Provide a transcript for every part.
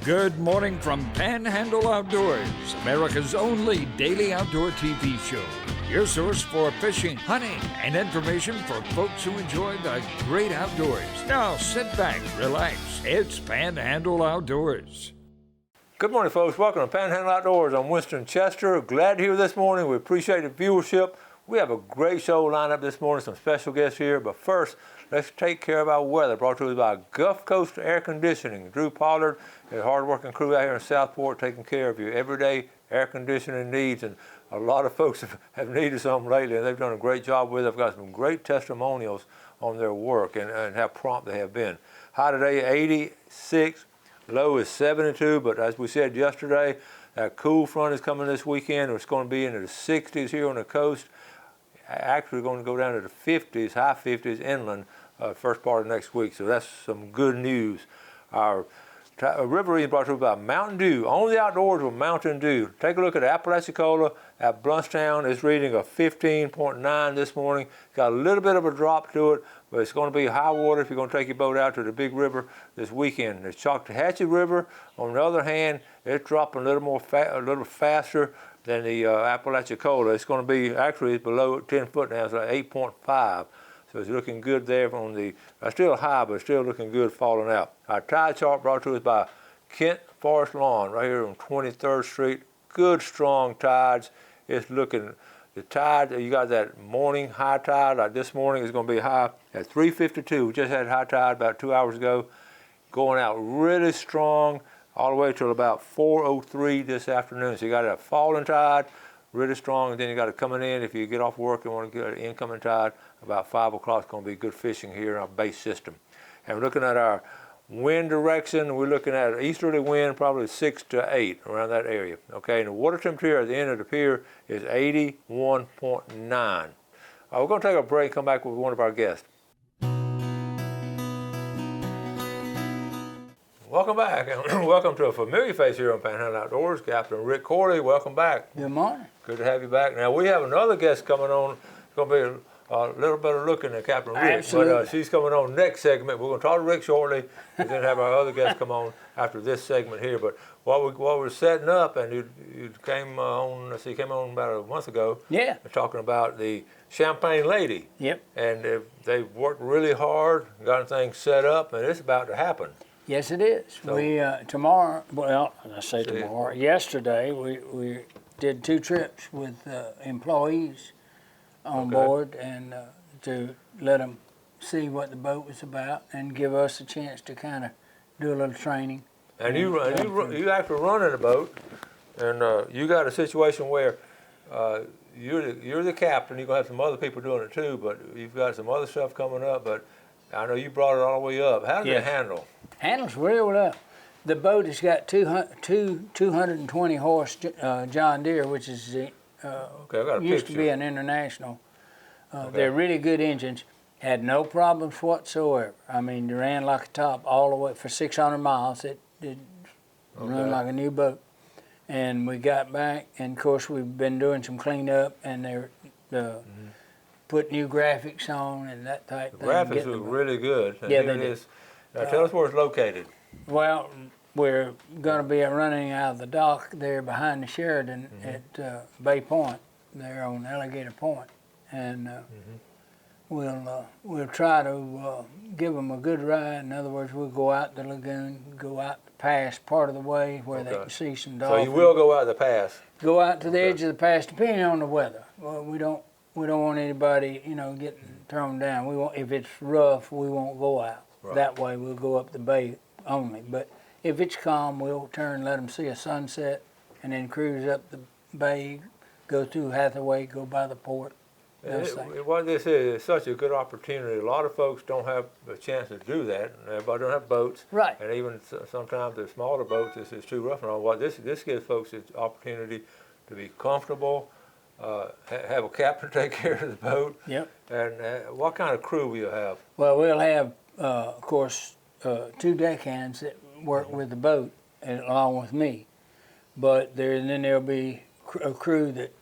Good morning from Panhandle Outdoors, America's only daily outdoor TV show. Your source for fishing, hunting, and information for folks who enjoy the great outdoors. Now sit back, relax. It's Panhandle Outdoors. Good morning, folks. Welcome to Panhandle Outdoors. I'm Winston Chester. Glad to hear this morning. We appreciate the viewership. We have a great show lined up this morning, some special guests here. But first, let's take care of our weather, brought to us by Gulf Coast Air Conditioning. Drew Pollard, a hard-working crew out here in Southport, taking care of your everyday air conditioning needs. And a lot of folks have needed some lately, and they've done a great job with it. I've got some great testimonials on their work and how prompt they have been. High today, 86. Low is 72, but as we said yesterday, that cool front is coming this weekend. It's going to be into the 60s here on the coast. Actually going to go down to the 50s, high 50s inland first part of next week. So that's some good news. Our river reading brought to you by Mountain Dew. Only outdoors with Mountain Dew. Take a look at Apalachicola at Bluntstown. It's reading a 15.9 this morning. It's got a little bit of a drop to it, but it's going to be high water if you're going to take your boat out to the big river this weekend. The Choctawhatchee River, on the other hand, it's dropping a little faster than the Apalachicola. It's going to be, actually, it's below 10 foot now. It's like 8.5. So it's looking good there on the, still high, but still looking good falling out. Our tide chart brought to us by Kent Forest Lawn, right here on 23rd Street. Good, strong tides. It's looking, the tide, you got that morning high tide, like this morning is going to be high at 3:52. We just had high tide about 2 hours ago. Going out really strong all the way till about 4:03 this afternoon. So you got a falling tide, really strong, and then you got it coming in. If you get off work and want to get an incoming tide, about 5 o'clock, it's going to be good fishing here in our base system. And we're looking at our wind direction. We're looking at an easterly wind, probably 6 to 8, around that area. Okay, and the water temperature at the end of the pier is 81.9. We're going to take a break, come back with one of our guests. Welcome back, and welcome to a familiar face here on Panhandle Outdoors, Captain Rick Corley. Welcome back. Good morning. Good to have you back. Now, we have another guest coming on. It's going to be a little better looking than Captain Rick. Absolutely. But she's coming on next segment. We're going to talk to Rick shortly, and then have our other guest come on after this segment here. But while we're setting up, and you came on, let's see, you came on about a month ago. Yeah. Talking about the Champagne Lady. Yep. And they've worked really hard, got things set up, and it's about to happen. Yes, it is. So, we tomorrow. Well, I say tomorrow. Yesterday, we did 2 trips with employees on board, and to let them see what the boat was about and give us a chance to kind of do a little training. And you actually running a boat, and you got a situation where you're the captain. You're gonna have some other people doing it too, but you've got some other stuff coming up. But I know you brought it all the way up. How did it handle? Handles real well. The boat has got 220 horse John Deere, which is the used to be an international. They're really good engines. Had no problems whatsoever. I mean, they ran like a top all the way for 600 miles. It run like a new boat. And we got back, and of course we've been doing some cleanup, and they're put new graphics on and that type of thing. Graphics look really good. And yeah, they do. Now tell us where it's located. Well, we're going to be running out of the dock there behind the Sheridan at Bay Point, there on Alligator Point, and we'll try to give them a good ride. In other words, we'll go out the lagoon, go out past part of the way where they can see some dolphins. So you will go out the pass. Go out to the edge of the pass, depending on the weather. Well, we don't want anybody, getting thrown down. We won't, if it's rough, we won't go out. Right. That way, we'll go up the bay only. But if it's calm, we'll turn, let them see a sunset, and then cruise up the bay, go through Hathaway, go by the port. What this is, it's such a good opportunity. A lot of folks don't have a chance to do that. Everybody don't have boats. Right. And even sometimes the smaller boats, it's too rough and all. What this gives folks the opportunity to be comfortable, have a captain take care of the boat. Yep. And what kind of crew will you have? Well, we'll have, of course, 2 deckhands that work with the boat, along with me. But then there'll be a crew that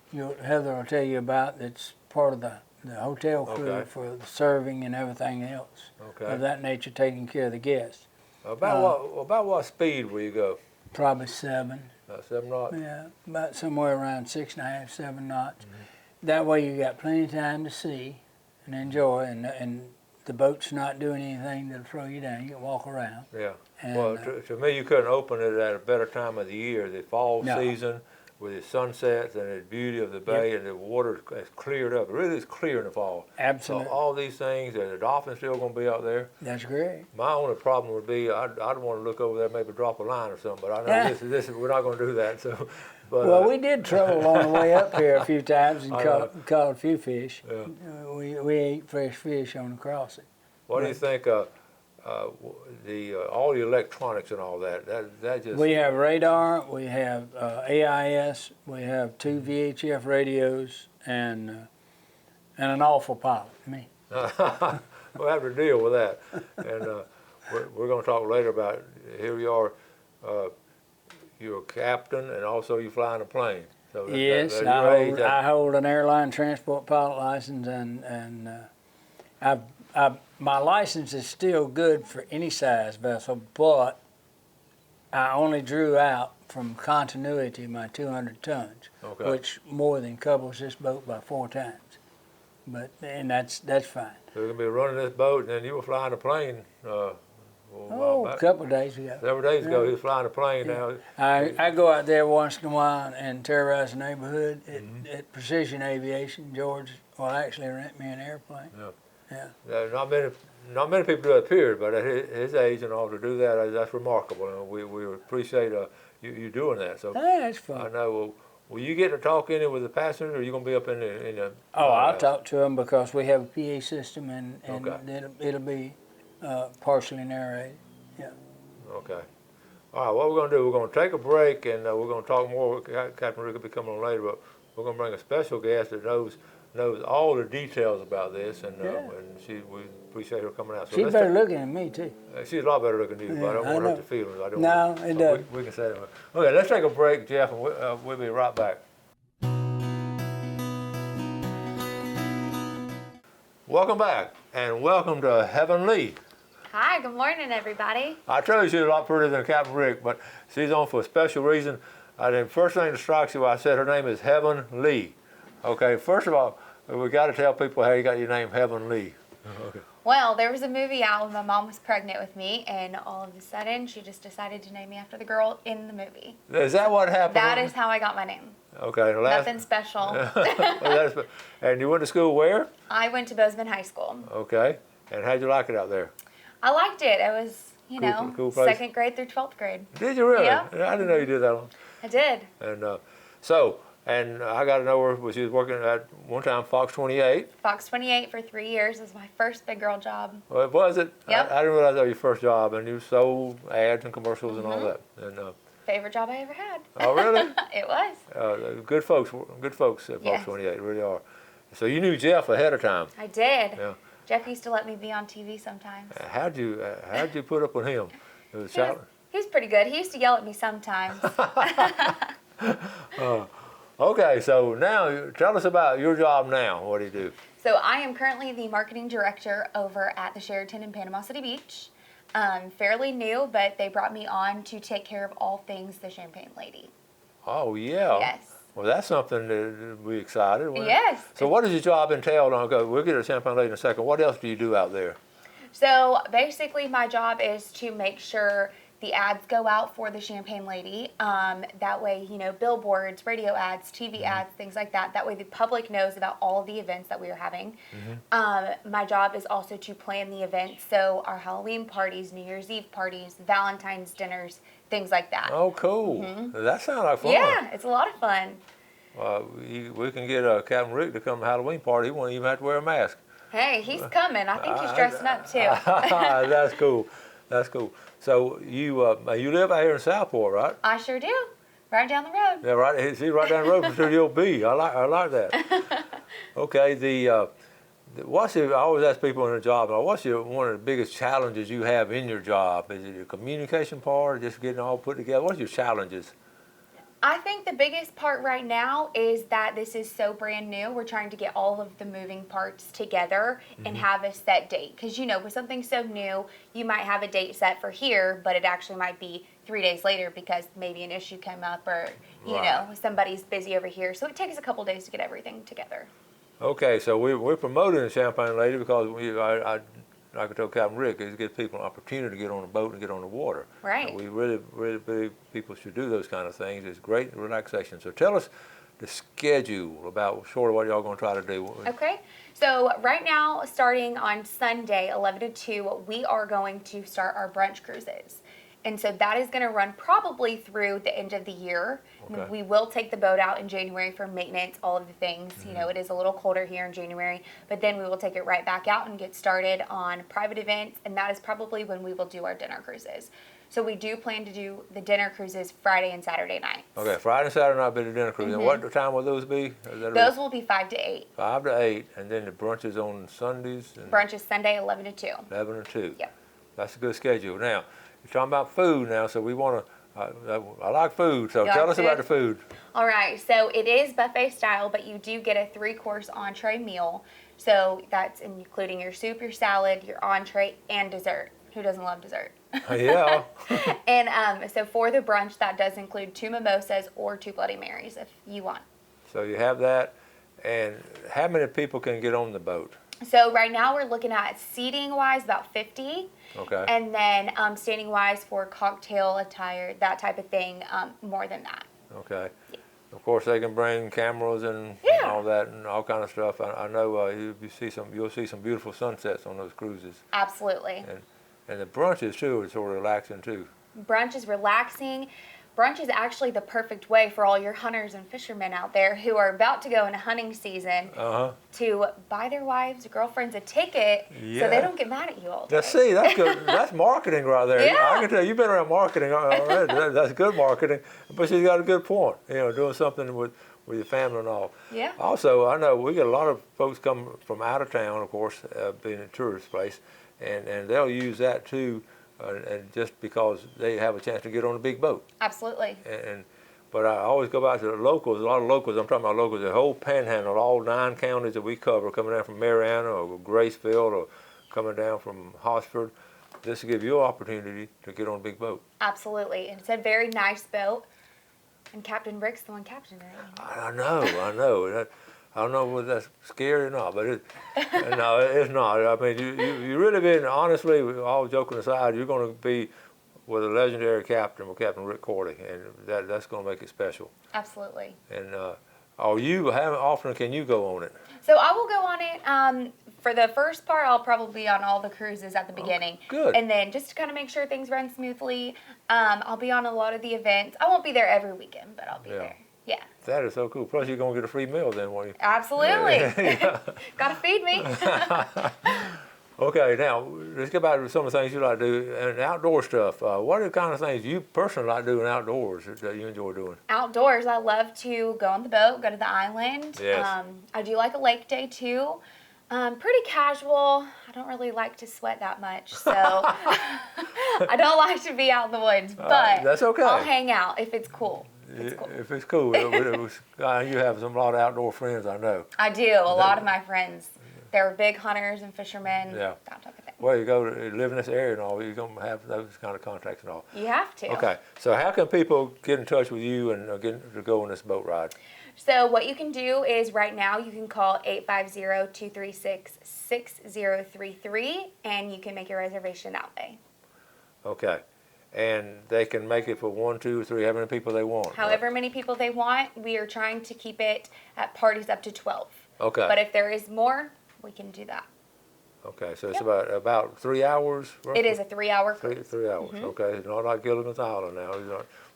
Heather will tell you about that's part of the hotel crew for the serving and everything else of that nature, taking care of the guests. About what speed will you go? Probably 7. About 7 knots? Yeah, about somewhere around 6.5, 7 knots. That way you got plenty of time to see and enjoy, and the boat's not doing anything that'll throw you down. You can walk around. Yeah. And, Well, to me, you couldn't open it at a better time of the year. The fall No. season with the sunsets and the beauty of the bay, and the water is cleared up. It really is clear in the fall. Absolutely. So all these things, and the dolphins still going to be out there. That's great. My only problem would be I'd want to look over there, maybe drop a line or something. But I know we're not going to do that. So, but, Well, we did trouble on the way up here a few times and caught a few fish. Yeah. We ate fresh fish on the crossing. What do you think? All the electronics and all that. That just. We have radar. We have AIS. We have 2 VHF radios and an awful pilot. Me. We'll have to deal with that. And we're going to talk later about, here you are, you're a captain and also you fly in a plane. So Yes, I hold an airline transport pilot license, and my license is still good for any size vessel, but I only drew out from continuity my 200 tons, which more than covers this boat by 4 times. And that's fine. So you're going to be running this boat, and then you were flying a plane. A couple of days ago. Several days ago, he was flying a plane. Yeah. Now, I go out there once in a while and terrorize the neighborhood at Precision Aviation. George will actually rent me an airplane. Yeah. Not many people do it, period, but at his age and all, to do that, that's remarkable. And we appreciate you doing that. So That's fun. I know. Will you get to talk any with the passengers, or are you going to be up in the I'll talk to them because we have a PA system, and it'll be partially narrated. Yeah. Okay. All right, what we're going to do, we're going to take a break, and we're going to talk more. Captain Rick will be coming on later, but we're going to bring a special guest that knows all the details about this, and we appreciate her coming out. So she's better looking than me, too. She's a lot better looking than you, but I don't want to hurt your feelings. It doesn't. We can say that. Okay, let's take a break, Jeff, and we'll be right back. Welcome back, and welcome to Heaven Lee. Hi, good morning, everybody. I told you she's a lot prettier than Captain Rick, but she's on for a special reason. The first thing that strikes you, I said her name is Heaven Lee. Okay, first of all, we got to tell people how you got your name, Heaven Lee. Okay. Well, there was a movie out when my mom was pregnant with me, and all of a sudden, she just decided to name me after the girl in the movie. Is that what happened? That is how I got my name. Okay. Nothing special. And you went to school where? I went to Bozeman High School. Okay. And how'd you like it out there? I liked it. It was, cool place. 2nd grade through 12th grade. Did you really? Yeah. I didn't know you did that long. I did. And I got to know her. She was working at one time Fox 28. Fox 28 for 3 years was my first big girl job. Well, was it? Yep. I didn't realize that was your first job, and you sold ads and commercials and all that. And Favorite job I ever had. Oh, really? It was. Good folks at Fox 28, really are. So you knew Jeff ahead of time. I did. Yeah. Jeff used to let me be on TV sometimes. How'd you put up with him? It was He's pretty good. He used to yell at me sometimes. Okay, so now tell us about your job now. What do you do? So I am currently the marketing director over at the Sheraton in Panama City Beach. Fairly new, but they brought me on to take care of all things the Champagne Lady. Oh, yeah. Yes. Well, that's something to be excited with. Yes. So what does your job entail? We'll get to Champagne Lady in a second. What else do you do out there? So basically my job is to make sure the ads go out for the Champagne Lady. That way, billboards, radio ads, TV ads, things like that. That way the public knows about all of the events that we are having. My job is also to plan the events. So our Halloween parties, New Year's Eve parties, Valentine's dinners, things like that. Oh, cool. That sounds like fun. Yeah, it's a lot of fun. We can get Captain Rick to come to a Halloween party. He won't even have to wear a mask. Hey, he's coming. I think he's dressing up too. That's cool. That's cool. So you live out here in Southport, right? I sure do. Right down the road. Yeah, right. See, right down the road from Studio B. I like that. Okay. I always ask people in a job, what's one of the biggest challenges you have in your job? Is it your communication part, or just getting it all put together? What's your challenges? I think the biggest part right now is that this is so brand new. We're trying to get all of the moving parts together and have a set date. Because, with something so new, you might have a date set for here, but it actually might be 3 days later because maybe an issue came up or, you Right. know, somebody's busy over here. So it takes a couple days to get everything together. Okay, so we're promoting the Champagne Lady because like I told Captain Rick, it gives people an opportunity to get on a boat and get on the water. Right. And we really believe people should do those kind of things. It's great relaxation. So tell us the schedule about sort of what y'all going to try to do. Okay, so right now, starting on Sunday, 11 to 2, we are going to start our brunch cruises. And so that is going to run probably through the end of the year. Okay. We will take the boat out in January for maintenance, all of the things. You know, it is a little colder here in January, but then we will take it right back out and get started on private events, and that is probably when we will do our dinner cruises. So we do plan to do the dinner cruises Friday and Saturday nights. Okay, Friday and Saturday night be the dinner cruise. And what time will those be? Those will be 5 to 8. 5 to 8, and then the brunch is on Sundays? And Brunch is Sunday, 11 to 2. 11 to 2. Yep. That's a good schedule. Now, you're talking about food now, so we want to, I like food, so You tell like us about the food? food. All right, so it is buffet style, but you do get a 3-course entree meal. So that's including your soup, your salad, your entree, and dessert. Who doesn't love dessert? Yeah. And so for the brunch, that does include 2 mimosas or 2 Bloody Marys if you want. So you have that, and how many people can get on the boat? So right now we're looking at seating-wise about 50. Okay. And then standing-wise for cocktail attire, that type of thing, more than that. Okay. Of course, they can bring cameras and Yeah. all that and all kind of stuff. I know you'll see some beautiful sunsets on those cruises, Absolutely. and the brunches too are sort of relaxing too. Brunch is relaxing. Brunch is actually the perfect way for all your hunters and fishermen out there who are about to go into hunting season to buy their wives or girlfriends a ticket so Yeah. they don't get mad at you all day. See, that's good. That's marketing right there. Yeah. I can tell you've been around marketing already. That's good marketing. But she's got a good point. You know, doing something with your family and all. Yeah. Also, I know we get a lot of folks come from out of town, of course, being a tourist place, and they'll use that too. And just because they have a chance to get on a big boat. Absolutely. But I always go back to the locals. A lot of locals. I'm talking about locals. The whole Panhandle, all 9 counties that we cover, coming down from Mariana or Gracefield or coming down from Hosford. This will give you an opportunity to get on a big boat. Absolutely. And it's a very nice boat. And Captain Rick's the one captaining it. I know. I don't know whether that's scary or not, but no, it's not. I mean, you really been, honestly, all joking aside, you're going to be with a legendary captain, with Captain Rick Cordy, and that's going to make it special. Absolutely. And how often can you go on it? So I will go on it. For the first part, I'll probably be on all the cruises at the beginning. Good. And then just to kind of make sure things run smoothly, I'll be on a lot of the events. I won't be there every weekend, but I'll be there. Yeah. That is so cool. Plus, you're going to get a free meal then, won't you? Absolutely. Gotta feed me. Okay, now, let's get back to some of the things you like to do and outdoor stuff. What are the kind of things you personally like doing outdoors that you enjoy doing? Outdoors, I love to go on the boat, go to the island. Yes. I do like a lake day too. Pretty casual. I don't really like to sweat that much, so I don't like to be out in the woods, but that's okay. I'll hang out if it's cool. If it's cool. You have a lot of outdoor friends, I know. I do. A lot of my friends, they're big hunters and fishermen, Yeah. that type of thing. Well, you go to live in this area and all, you're going to have those kind of contacts and all. You have to. Okay, so how can people get in touch with you and get to go on this boat ride? So what you can do is right now you can call 850-236-6033 and you can make your reservation that way. Okay. And they can make it for 1, 2, 3, how many people they want? However many people they want, we are trying to keep it at parties up to 12. Okay. But if there is more, we can do that. Okay, so it's about 3 hours? Roughly? It is a 3-hour cruise. 3 hours, okay. It's not like Gilligan's Island now.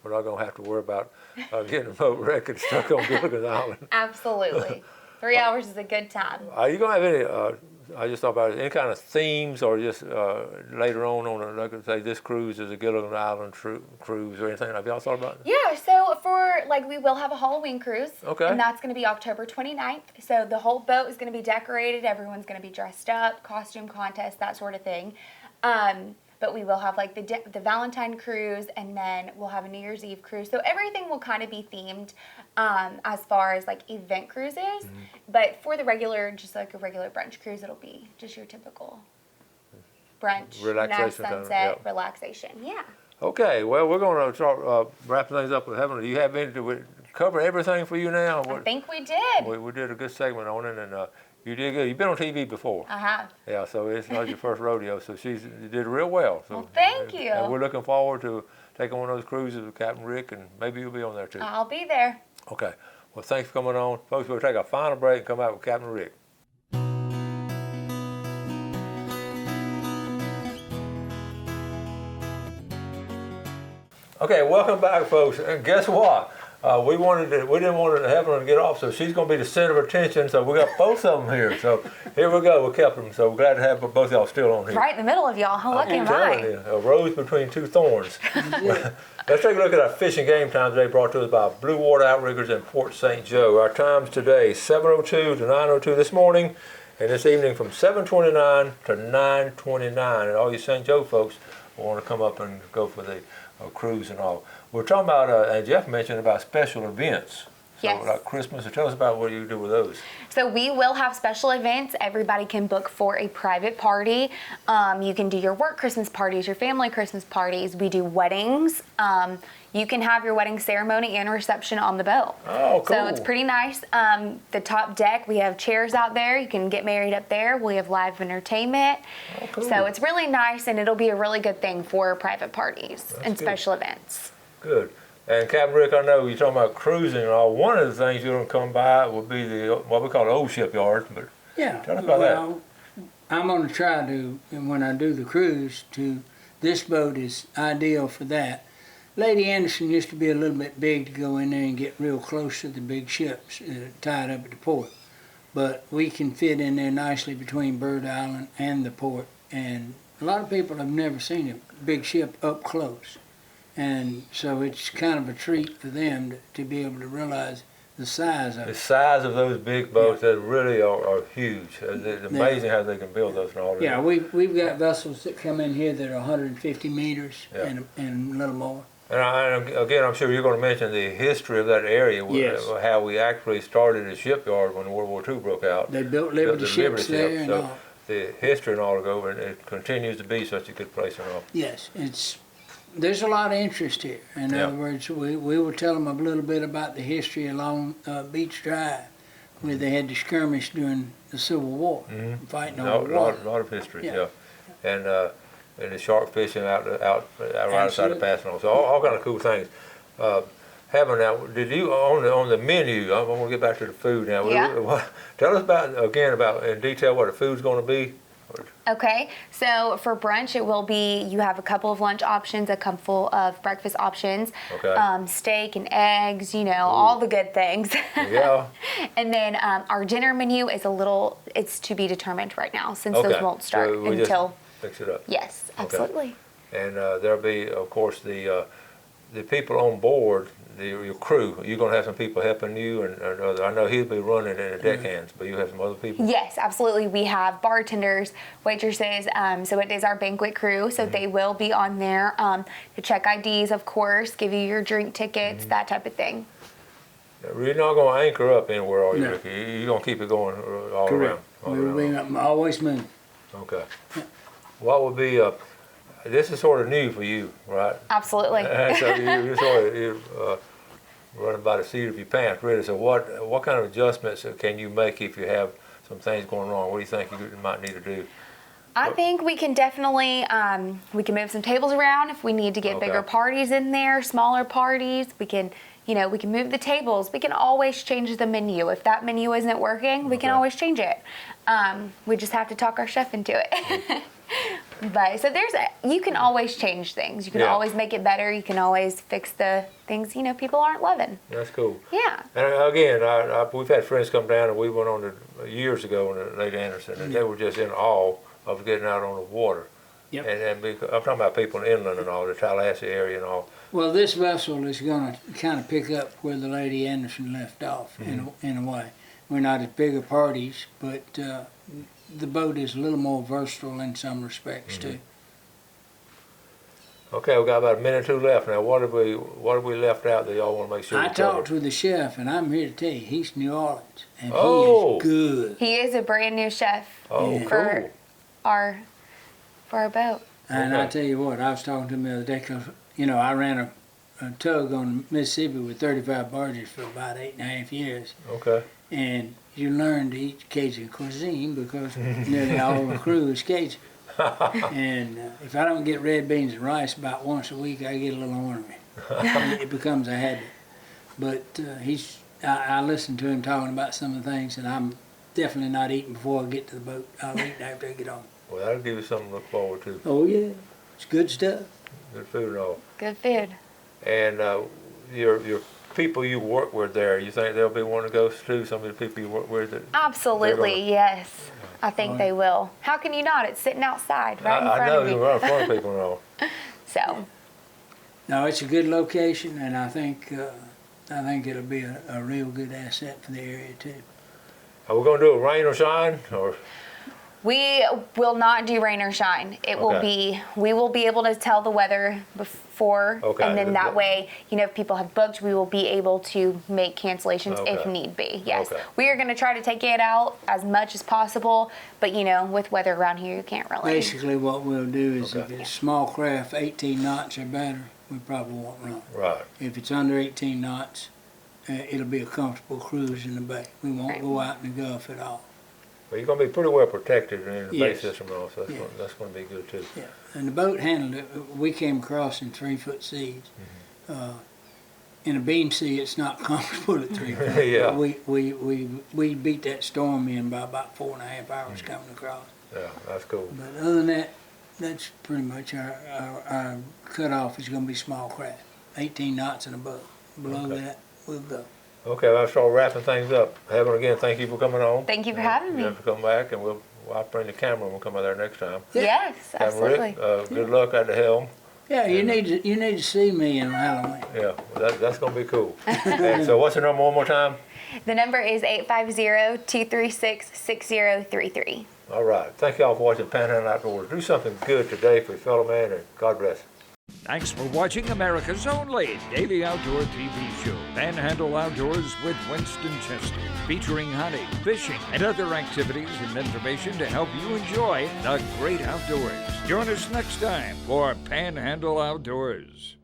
We're not going to have to worry about getting a boat wrecked and stuck on Gilligan's Island. Absolutely. 3 hours is a good time. Are you going to have any, I just thought about it, any kind of themes or just later on, like say this cruise is a Gilligan's Island cruise or anything? Have y'all thought about it? Yeah, so we will have a Halloween cruise. Okay. And that's going to be October 29th. So the whole boat is going to be decorated. Everyone's going to be dressed up, costume contest, that sort of thing. But we will have like the Valentine cruise, and then we'll have a New Year's Eve cruise. So everything will kind of be themed as far as like event cruises. Mm-hmm. But for the just like a regular brunch cruise, it'll be just your typical brunch, nice sunset, relaxation. Yeah. Okay, well, we're going to start wrapping things up with Heaven. Do you have any? Did we cover everything for you now? I think we did. We did a good segment on it, and you did good. You've been on TV before. I have. Yeah, so it's not your first rodeo. So you did real well. So, well, thank you. And we're looking forward to taking one of those cruises with Captain Rick, and maybe you'll be on there too. I'll be there. Okay. Well, thanks for coming on. Folks, we'll take a final break and come out with Captain Rick. Okay, welcome back, folks. And guess what? We didn't want to have her to get off, so she's going to be the center of attention. So we got both of them here. So here we go. We kept them. So we're glad to have both of y'all still on here. Right in the middle of y'all. How lucky am I? A rose between two thorns. Let's take a look at our fishing game times today, brought to us by Blue Water Outriggers in Port St. Joe. Our times today, 7:02 to 9:02 this morning, and this evening from 7:29 to 9:29. And all you St. Joe folks want to come up and go for the cruise and all. We're talking about, and Jeff mentioned about special events. So yes. Like Christmas. So tell us about what you do with those. So we will have special events. Everybody can book for a private party. You can do your work Christmas parties, your family Christmas parties. We do weddings. You can have your wedding ceremony and reception on the boat. Oh, cool. So it's pretty nice. The top deck, we have chairs out there. You can get married up there. We have live entertainment. Oh, cool. So it's really nice, and it'll be a really good thing for private parties and special events. Good. And Captain Rick, I know you're talking about cruising and all. One of the things you're going to come by would be what we call the old shipyard. But yeah, tell us about that. I'm going to try to, when I do the cruise, this boat is ideal for that. Lady Anderson used to be a little bit big to go in there and get real close to the big ships tied up at the port. But we can fit in there nicely between Bird Island and the port. And a lot of people have never seen a big ship up close. And so it's kind of a treat for them to be able to realize the size of it. The size of those big boats that really are huge. It's amazing how they can build those and all that. Yeah, we've got vessels that come in here that are 150 meters and a little more. And again, I'm sure you're going to mention the history of that area, how we actually started a shipyard when World War II broke out. They built Liberty ships there and all. The history and all to go over, and it continues to be such a good place and all. Yes, there's a lot of interest here. In other words, we will tell them a little bit about the history along Beach Drive, where they had the skirmish during the Civil War, fighting over water. A lot of history, and the shark fishing out right outside the pass and all. So all kind of cool things. Having now, did you on the menu? I want to get back to the food now. Yeah. Tell us in detail what the food's going to be. Okay, so for brunch, it will be, you have a couple of lunch options, a couple of breakfast options, steak and eggs, all the good things. Yeah. And then our dinner menu is it's to be determined right now, since those won't start until. Fix it up. Yes, absolutely. Okay. And there'll be, of course, the people on board, your crew. You're going to have some people helping you, and I know he'll be running in the deckhands, but you have some other people. Yes, absolutely. We have bartenders, waitresses. So it is our banquet crew. So they will be on there to check IDs, of course, give you your drink tickets, that type of thing. You're not going to anchor up anywhere, are you, Ricky? You're going to keep it going all Correct. around. We'll always move. Okay. What would be this is sort of new for you, right? Absolutely. So you're running by the seat of your pants, really. So what kind of adjustments can you make if you have some things going wrong? What do you think you might need to do? I think we can definitely, we can move some tables around if we need to get bigger parties in there, smaller parties. We can, we can move the tables. We can always change the menu. If that menu isn't working, we can always change it. We just have to talk our chef into it. But so you can always change things. You can always make it better. You can always fix the things people aren't loving. That's cool. Yeah. And again, we've had friends come down, and we went on years ago on the Lady Anderson, and they were just in awe of getting out on the water. Yep. And I'm talking about people in inland and all, the Tallahassee area and all. Well, this vessel is going to kind of pick up where the Lady Anderson left off in a way. We're not as big of parties, but the boat is a little more versatile in some respects too. Okay, we got about a minute or two left now. What have we left out that y'all want to make sure? I talked with the chef, and I'm here to tell you, he's New Orleans, and he is good. He is a brand new chef for our boat. And I tell you what, I was talking to him the other day because you know, I ran a tug on Mississippi with 35 barges for about 8.5 years. Okay. And you learn to eat Cajun cuisine because nearly all the crew is Cajun. And if I don't get red beans and rice about once a week, I get a little ornery. It becomes a habit. But I listen to him talking about some of the things, and I'm definitely not eating before I get to the boat. I'll eat after I get on. Well, that'll give you something to look forward to. Oh yeah, it's good stuff. Good food and all. Good food. And your people you work with there, you think they'll be wanting to go too? Some of the people you work with? Absolutely, yes. I think they will. How can you not? It's sitting outside right in front I know of you. you're right in front of people and all. So. No, it's a good location, and I think it'll be a real good asset for the area too. Are we going to do it rain or shine, or? We will not do rain or shine. It will be, we will be able to tell the weather before, and then that way, you know, if people have booked, we will be able to make cancellations if need be. Yes. We are going to try to take it out as much as possible, but you know, with weather around here, you can't really. Basically, what we'll do is if it's small craft, 18 knots or better, we probably won't run. Right. If it's under 18 knots, it'll be a comfortable cruise in the bay. We won't go out in the Gulf at all. Well, you're going to be pretty well protected in the bay system and all, so that's going to be good too. Yeah, and the boat handled it. We came across in 3-foot seas. In a beam sea, it's not comfortable at 3 foot. Yeah. We beat that storm in by about 4.5 hours coming across. Yeah, that's cool. But other than that, that's pretty much our cutoff is going to be small craft, 18 knots and above. Below that, we'll go. Okay, well, I'll start wrapping things up. Heaven, again, thank you for coming on. Thank you for having me. You have to come back, and I'll bring the camera and we'll come out there next time. Yes, absolutely. Rick, good luck at the helm. Yeah, you need to see me in Halloween. Yeah, well, that's going to be cool. And so what's the number one more time? The number is 850-236-6033. All right. Thank you all for watching Panhandle Outdoors. Do something good today for your fellow man, and God bless. Thanks for watching America's only daily outdoor TV show, Panhandle Outdoors with Winston Chester, featuring hunting, fishing, and other activities and information to help you enjoy the great outdoors. Join us next time for Panhandle Outdoors.